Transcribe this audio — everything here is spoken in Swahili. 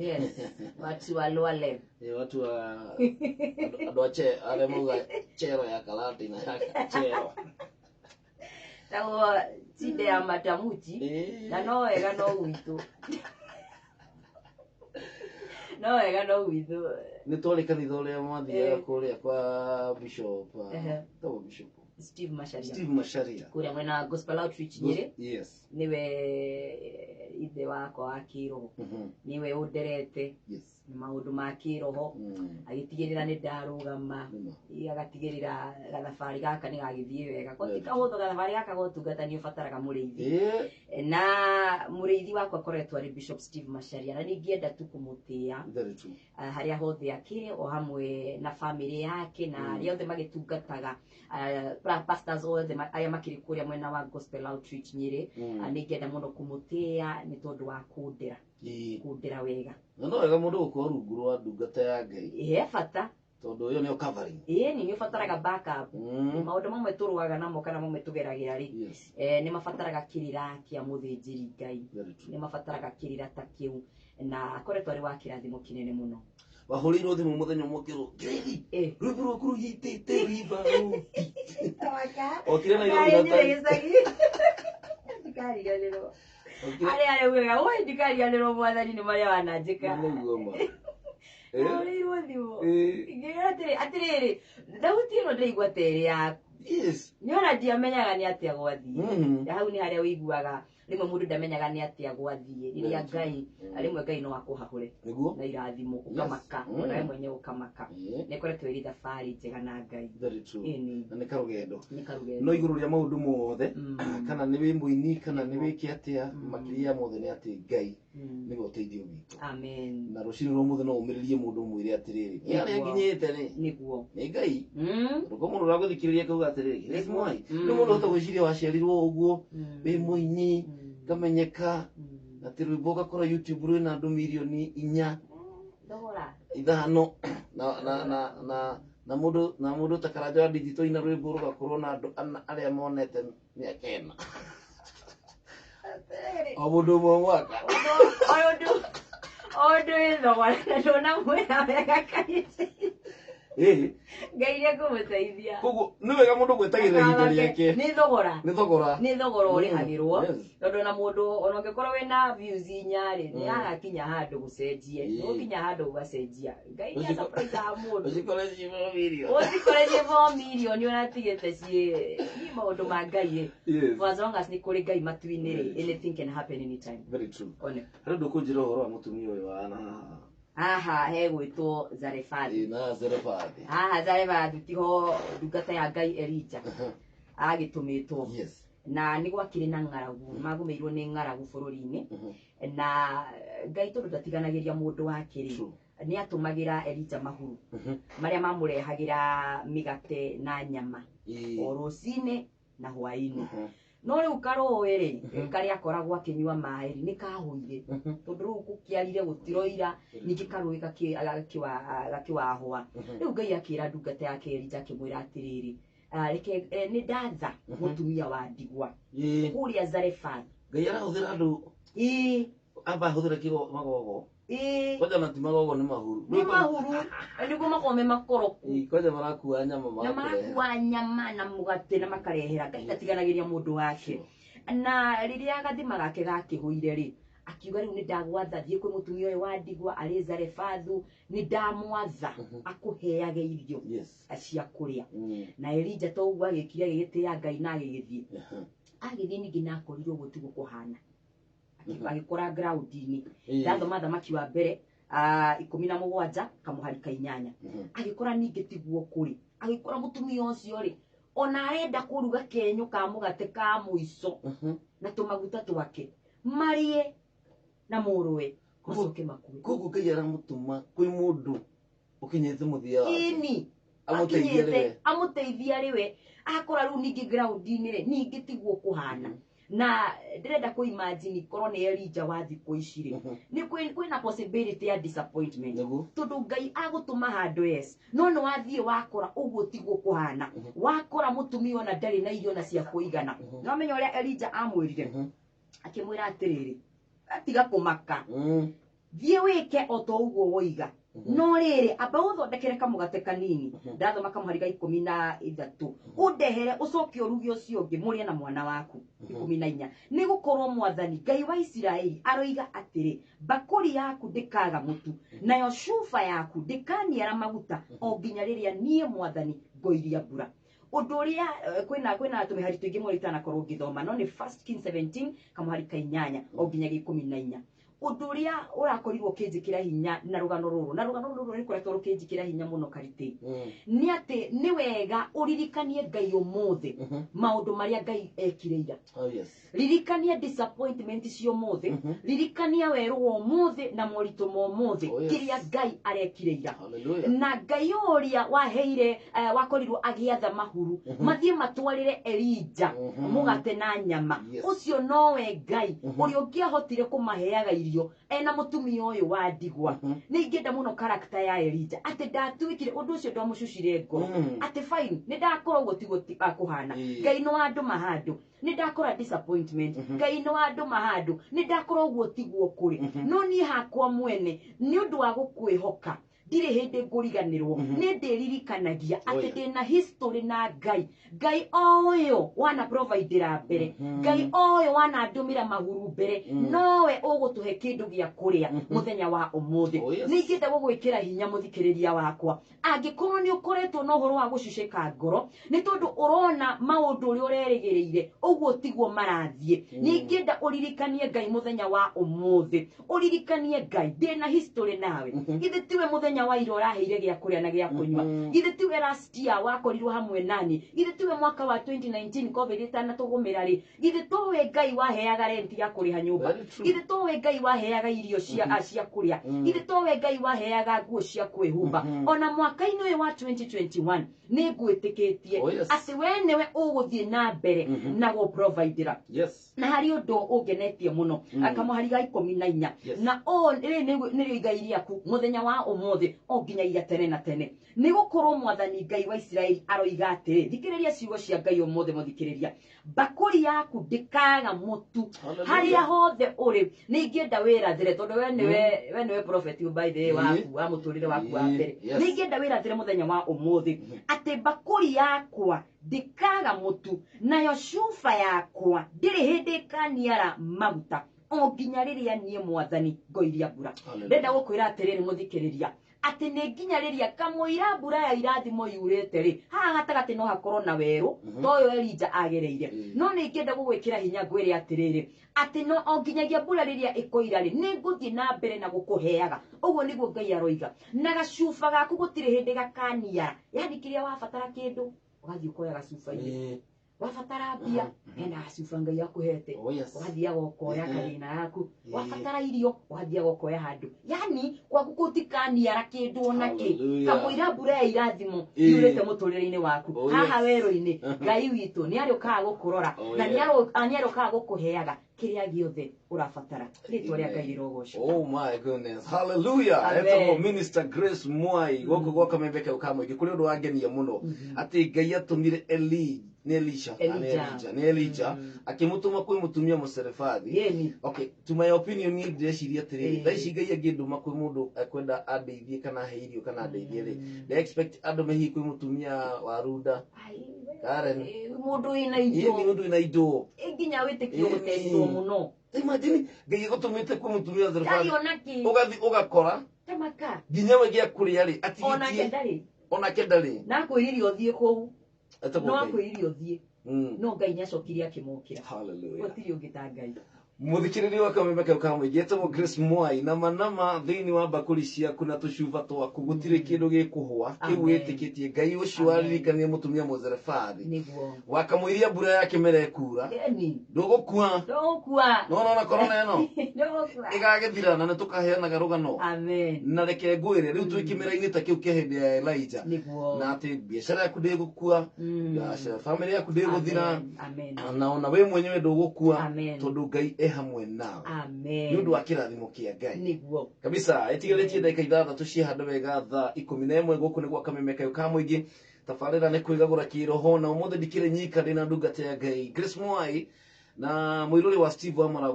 Yes. Watu wa lower level. Watu wa adoche ale muga chero ya kalati na ya chero. Tawo tide ya matamuti na no wega no witu. No wega no witu. Ni tole kanitha uria mwathia kuria kwa bishop. Tawo bishop Steve Masharia. Steve Masharia. Kuria mwena Gospel Outreach Nyeri. Yes. Niwe ithe wako akiro. Niwe uderete. Yes. Maundu ma kiroho agitigirira ni ndarugama agatigirira gathabari gaka ni gagithie wega ko tikahutho gathabari gaka gotungata ni ubataraga muriithi na muriithi wakwa koretwo ari Bishop Steve Masharia na ningienda tu kumutia haria hothe akiri o hamwe na family yake na aria othe magitungataga pastors othe aya makiri kuria mwena wa Gospel Outreach Nyeri ningienda muno kumutia ni tondu wa kundira kundira wega no wega mundu gukorwo rungu rwa ndungata ya Ngai fata tondu uyo ni covering ni ubataraga backup maundu mamwe turuaga namo kana mamwe tugeragira ri ni mabataraga kirira kia muthinjiri Ngai ni mabataraga kirira ta kiu na koretwo ari wa kirathimo kinene muno wahurirwo thimu muthenya mukiru Ngai ruburu kuruhitite riba okire na iyo ndikari galero ale wega wewe ndikari galero mwathani ni maria wananjika Uri wothiwo. Atiriri. Dauti no ndaigua tere ya. Yes. Nyona ndiamenyaga ni atia gwathie. Hau ni haria wiguaga rimwe mundu ndamenyaga ni atia gwathie. Riria Ngai rimwe Ngai no akuhahure. Na irathimo ukamaka. Ona we mwenye ukamaka. Ni koretwo iri thabari njega na Ngai. Very true. Na ni karugendo. Ni karugendo. No iguru ria maundu mothe kana ni wimbuini kana ni wiki atia makiria mothe ni ati Ngai ni goteithio witu. Amen. Na rucini ro muthe no umiririe mundu mwire atiriri. Yari nginyete ni. Niguo. Ni Ngai. Ruko mundu raguthikiriria kuga atiriri. This mwai. Ni mundu utaguciria waciarirwo uguo. Wi muini kamenyeka ati rwimbo gakora YouTube rwina andu milioni 4. Ndogora. Ithano na mundu takaraja digital ina rwimbo rugakorwo na andu aria monete ni akena. Omundu mwaka. Odo ndogora ndona mwena wega kaite. Ngai kumutaithia. Koguo ni wega mundu gwetagirira ihinda riake. Ni thogora. Ni thogora uri hagirwo. Tondu na mundu ona ungikorwo wina views inyari ni agakinya handu gucenjie. No kinya handu ugacenjia. Ngai ni surprise a mundu. Usikore cibo million. Usikore cibo million ni unatigete cie. Ni maundu ma Ngai. For as long as ni kuri Ngai matuini ri anything can happen anytime. Very true. One. Ndu kunjira uhoro wa mutumia uyu wana. Aha gwitwo Zarefadi. Na Zarefadi. Zarefadi tiho ndungata ya Ngai Elijah. Agitumitwo. Yes. Na ni gwakire na ngaragu magumeirwo ni ngaragu bururi-ini na Ngai tondu ndatiganagiria mundu wakiri ni atumagira Elijah mahuru maria mamurehagira migate na nyama o rucini na hwaini. No riu karowe ri karia koragwo akinywa mai ni kahuire tondu riu gukiarire gutiroira ningi karowe gakiwahwa. Riu Ngai akira ndungata yake Elijah akimwira atiriri reke ni ndatha mutumia wa ndigwa kuria Zarefadi. Ngai arahuthira andu aba huthira kigo magogo koja na timagogo ni mahuru ndiko makome makoroku koja marakuwa nyama na marakuwa nyama na mugate na makarehera Ngai ndatiganagiria mundu wake. Na riria gathima gake gakihuire ri akiuga riu ni ndagwatha thie kwi mutumia uyu wa ndigwa ari Zarefadi ni ndamwatha akuheage irio acia kuria. Na Elijah to ugwa gikire gitia Ngai na gigithie agithie ningi na akorirwo gutigo kuhana agikora ground-ini ndathoma thamaki wa mbere 17 kamuharika 8 agikora ningi tiguo kuri agikora mutumia ucio ri ona arenda kuruga kenyu ka mugate ka muico na tumaguta twake marie na muruwe macoke makue. Koguo Ngai aramutuma kwi mundu ukinyete muthia wake ini amuteithia riwe akora riu ningi ground-ini ri ningi tiguo kuhana. Na ndirenda ku imagine korwo ni Elijah wa thiku ici ri ni kwina possibility ya disappointment tondu Ngai agutuma handu no no wathie wakora uguo tiguo kuhana wakora mutumia ona ndari na irio na cia kuigana. No menya uria Elijah amwirire akimwira atiriri atiga kumaka thiĩ wĩke o to ũguo woiga no rĩrĩ amba ũthondekere kamũgate kanini ndathoma kamũhari ga 13 ũndehere ũcoke ũruge ũcio ũngĩ mũrĩe na mwana waku 14 nĩ gũkorwo Mwathani Ngai wa Isiraeli aroiga atĩrĩ bakũri yaku ndĩkaga mũtu nayo cuba yaku ndĩkaniara maguta o nginya rĩrĩa niĩ Mwathani ngoiria mbura ũndũ ũrĩa kwĩna tũmĩhari tũingĩ mũrĩ itanakorwo ngĩthoma no nĩ 1 Kings 17 kamũhari ka 8 o nginya 14 ũndũ ũrĩa ũrakorirwo kĩnjĩkĩra hinya na rũgano rũrũ nĩ kũretwo rũkĩnjĩkĩra hinya mũno Karitĩ nĩ atĩ nĩ wega ũririkanie Ngai ũmũthĩ maũndũ marĩa Ngai ekire ira ririkania disappointment cio ũmũthĩ ririkania werũ wa ũmũthĩ na moritũ ma ũmũthĩ kĩrĩa Ngai arekire ira na Ngai ũrĩa waheire wakorirwo agĩatha mahuru mathiĩ matwarĩre Elija mũgate na nyama ũcio nowe Ngai ũrĩa ũngĩahotire kũmaheaga irio ena mutumia uyu wa ndigwa ni ngenda muno character ya Elija ati ndatuikire undu ucio ndamucucire ngoro ati fine ni ndakora uguo tiguo kuhana Ngai no andu mahandu ni ndakora disappointment Ngai no andu mahandu ni ndakora uguo tiguo kuri no ni hakwa mwene ni undu wa gukwihoka ndire hindi nguriganirwo ni ndiririkanagia ati ndina history na Ngai oyo wana providera mbere Ngai oyo wana ndumira mahuru mbere nowe ugutuhe kindu gia kuria muthenya wa umuthi ningite gugwikira hinya muthikiriria wakwa angikorwo ni ukoretwo no horo wa gucucika ngoro ni tondu urona maundu uri urerigiriire uguo tiguo marathie ningenda uririkanie Ngai muthenya wa umuthi uririkanie Ngai ndina history nawe githe tiwe muthenya wa ira uraheire gia kuria na gia kunywa githe tiwe last year wakorirwo hamwe nani githe tiwe mwaka wa 2019 covid itanatugumira ri githe towe Ngai waheaga rent ya kuriha nyumba githe towe Ngai waheaga irio cia kuria githe towe Ngai waheaga nguo cia kwihumba ona mwaka-ini uyu wa 2021 ni ngwitikitie ati we niwe uguthie na mbere na go providera na hari undu ungenetie muno akamuhari ga 14 na o ni Ngai riaku muthenya wa umuthi o nginya ira tene na tene ni gukorwo Mwathani Ngai wa Isiraeli aroiga atiri thikiriria ciugo cia Ngai umuthi muthikiriria bakuri yaku ndikaga mutu haria hothe uri ni ngenda wirathire tondu we niwe prophet by the waku wa muturire waku wa mbere ni ngenda wirathire muthenya wa umuthi ati bakuri yakwa ndikaga mutu nayo cuba yakwa ndiri hindi kaniara maguta o nginya riria nie Mwathani ngoiria mbura ndenda gukwira atiriri muthikiriria ati ni nginya riria kamuira mbura ya irathimo yurete ri haha gatagati no hakorwo na weru toyo Elija agereire no ni ngenda gugwikira hinya ngwire atiriri ati no o nginyagia mbura riria ikoira ri ni nguthie na mbere na gukuheaga uguo niguo Ngai aroiga na gacuba gaku gutire hindi gakania yani kiria wabatara kindu ugathie ukoya gacuba-ini wafatara mbia hena gacuba Ngai akuhete ugathie gokoya karina yaku wafatara irio ugathie gokoya handu yani kwaku gutikaniara kindu onaki kamuira mbura ya irathimo yurete muturire-ini waku haha weru-ini Ngai witu ni ariokaga gukurora na ni ariokaga gukuheaga kiria giothe urafatara ritwa ria Ngai rirogoco. Oh my goodness, hallelujah. Eto Minister Grace Mwai goko goka mebeke ukamwiki kuri undu wangenia muno ati Ngai atumire Elija akimutuma kwi mutumia Muserefathi. Okay, to my opinion ni ndeciria atiri thaici Ngai anginduma kwi mundu akwenda andeithie kana heirio kana andeithie ri they expect andu mehi kwi mutumia wa Ruda Karen mundu ina indo mundu ina indo nginya witikio guteithwo muno. Imagine Ngai gutumite kwi mutumia wa Serefathi ugathi ugakora tamaka nginya wegia kuria ri atigitie ona kendari na kwiririo thie kou no akwiririo thie no Ngai nyacokirie akimukira. Hallelujah. Gutiri ungita Ngai muthikiriria waka mebeke ukamwigete mo Grace Mwai na manama thiini wa bakuri ciaku na tucuba twaku gutire kindu gikuhwa kiwitikitie Ngai ucio waririkania mutumia Muserefathi niguo wakamwiria mbura yake mere kura ndugukua no corona eno igagethira na tukaheanaga rugano na reke ngwire riu twikimera-ini ta kiu kia hindi ya Elijah na ati biashara yaku ndigukua family yaku ndigũthira na ona we mwenyewe ndugukua tondu Ngai hamwe nao ni undu wa kirathimo kia Ngai niguo kabisa etigeretie ndagika 6 ciehande wega thaa 11 guku niguo kamemeka ukamwingi tafarira ni kwigagura kiroho na umuthi ndikire nyika ndina ndungata ya Ngai Grace Mwai na mwiruri wa Steve Amara